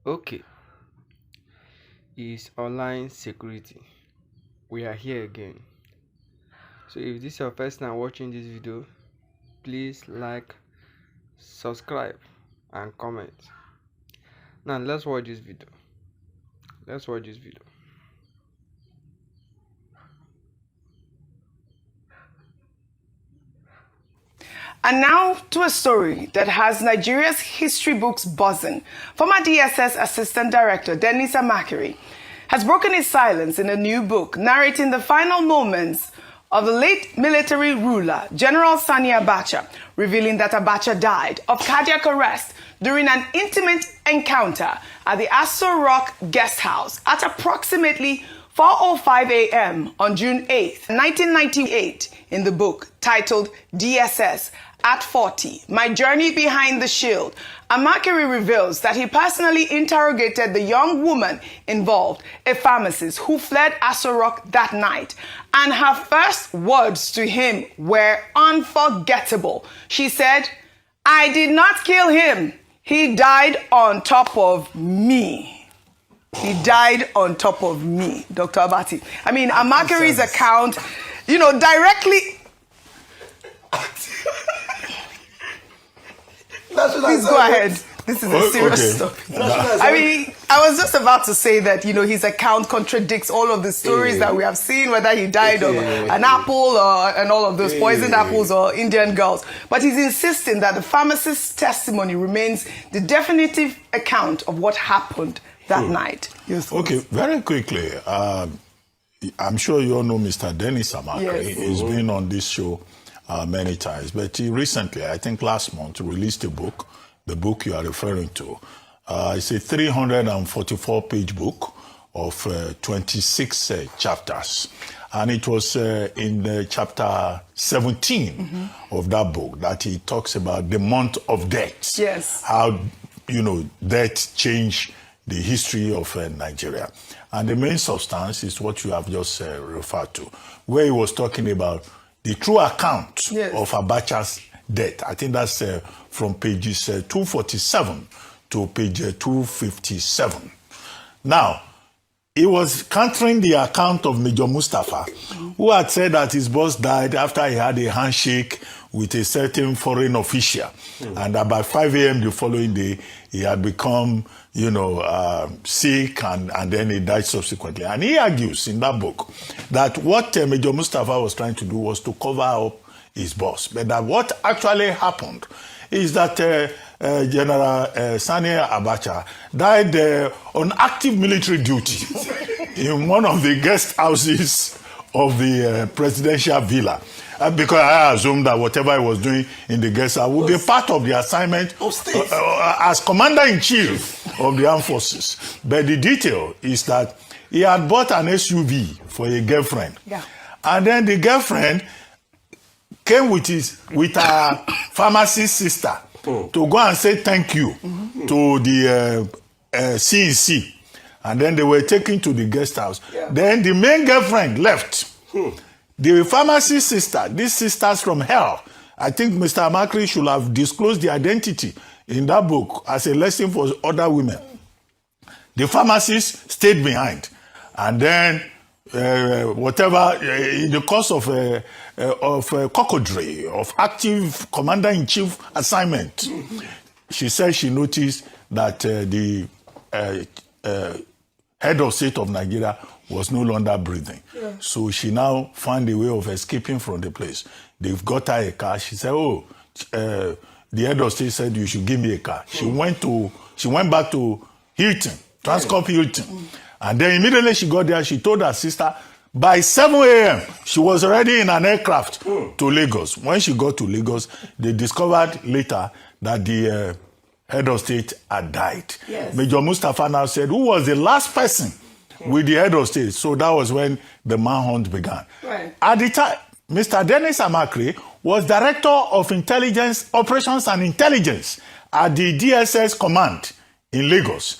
Okay, is online security. We are here again. So if this is your first time watching this video, please like, subscribe and comment. Now let's watch this video. And now to a story that has Nigeria's history books buzzing. Former DSS Assistant Director Dennis Amakere has broken his silence in a new book narrating the final moments of the late military ruler, General Sani Abacha, revealing that Abacha died of cardiac arrest during an intimate encounter at the Aso Rock Guest House at approximately 4:05 a.m. on June 8, 1998, in the book titled DSS at 40, My Journey Behind the Shield. Amakere reveals that he personally interrogated the young woman involved, a pharmacist who fled Aso Rock that night, and her first words to him were unforgettable. She said, "I did not kill him. He died on top of me." He died on top of me, Dr. Abati. I mean, Amakere's account, directly... Please go ahead. This is a serious topic. I mean, I was just about to say that, his account contradicts all of the stories that we have seen, whether he died of an apple and all of those poisoned apples or Indian girls. But he's insisting that the pharmacist's testimony remains the definitive account of what happened that night. Okay, very quickly. I'm sure you all know Mr. Dennis Amakere. Yes. He's been on this show many times, but he recently, I think last month, released a book, the book you are referring to. It's a 344-page book of 26 chapters. And it was in chapter 17 of that book that he talks about the month of death. Yes. How, death changed the history of Nigeria. And the main substance is what you have just referred to, where he was talking about the true account of Abacha's death. I think that's from pages 247 to page 257. Now, he was countering the account of Major Mustapha, who had said that his boss died after he had a handshake with a certain foreign official. And about 5 a.m. the following day, he had become, sick and then he died subsequently. And he argues in that book that what Major Mustapha was trying to do was to cover up his boss. But that what actually happened is that General Sani Abacha died on active military duty in one of the guest houses of the presidential villa. Because I assumed that whatever he was doing in the guest house would be part of the assignment as Commander-in-Chief of the Armed Forces. But the detail is that he had bought an SUV for a girlfriend. Yeah. And then the girlfriend came with her pharmacist sister to go and say thank you to the CEC. And then they were taken to the guest house. Yeah. Then the main girlfriend left. The pharmacy sister, these sisters from hell, I think Mr. Amakere should have disclosed the identity in that book as a lesson for other women. The pharmacist stayed behind. And then, in the course of cocodrie, of active commander-in-chief assignment, she said she noticed that the head of state of Nigeria was no longer breathing. Yeah. So she now found a way of escaping from the place. They've got her a car. She said, the head of state said, you should give me a car. She went back to Hilton, Transcorp Hilton. And then immediately she got there, she told her sister, by 7 a.m., she was already in an aircraft to Lagos. When she got to Lagos, they discovered later that the head of state had died. Yes. Major Mustapha now said, who was the last person with the head of state? So that was when the manhunt began. Right. At the time, Mr. Dennis Amakere was Director of Intelligence, Operations and Intelligence at the DSS Command in Lagos.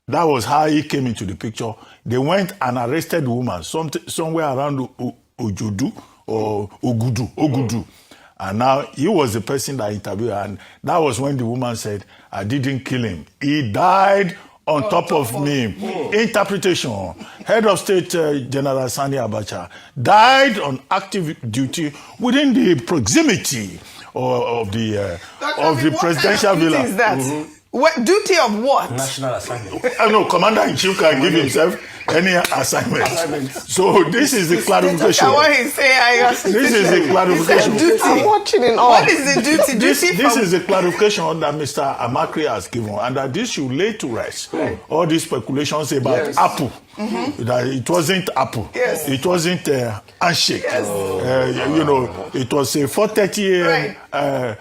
That was how he came into the picture. They went and arrested a woman somewhere around Ojudu or Ogudu. And now he was the person that interviewed her. And that was when the woman said, I didn't kill him. He died on top of me. Interpretation. Head of State General Sani Abacha died on active duty within the proximity of the presidential villa. What is that? What duty of what? National assignment. No, Commander-in-Chief can give himself any assignment. So this is the clarification. This is the clarification. I'm watching it all. What is the duty? This is the clarification that Mr. Amakri has given, and that this should lay to rest all these speculations about Apple. That it wasn't Apple. Yes. It wasn't handshake. Yes. It was a 4:30 a.m.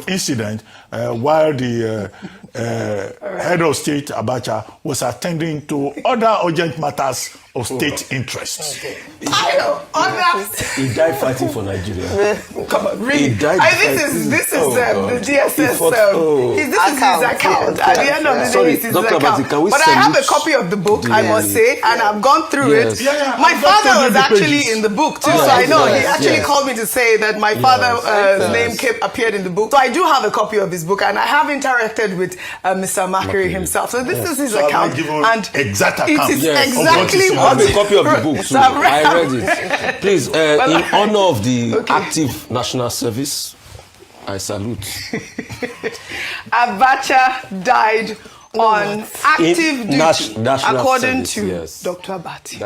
Incident while the head of state Abacha was attending to other urgent matters of state interests. He died fighting for Nigeria. Come on, read. This is the DSS. This is his account. At the end of the day, it's his account. But I have a copy of the book, I must say, and I've gone through it. My father was actually in the book too, so I know he actually called me to say that my father's name appeared in the book. So I do have a copy of his book, and I have interacted with Mr. Makiri himself. So this is his account, and exact account. It is exactly. I have a copy of the book too. I read it. Please, in honor of the active national service, I salute. Abacha died on active duty, according to Dr. Abati.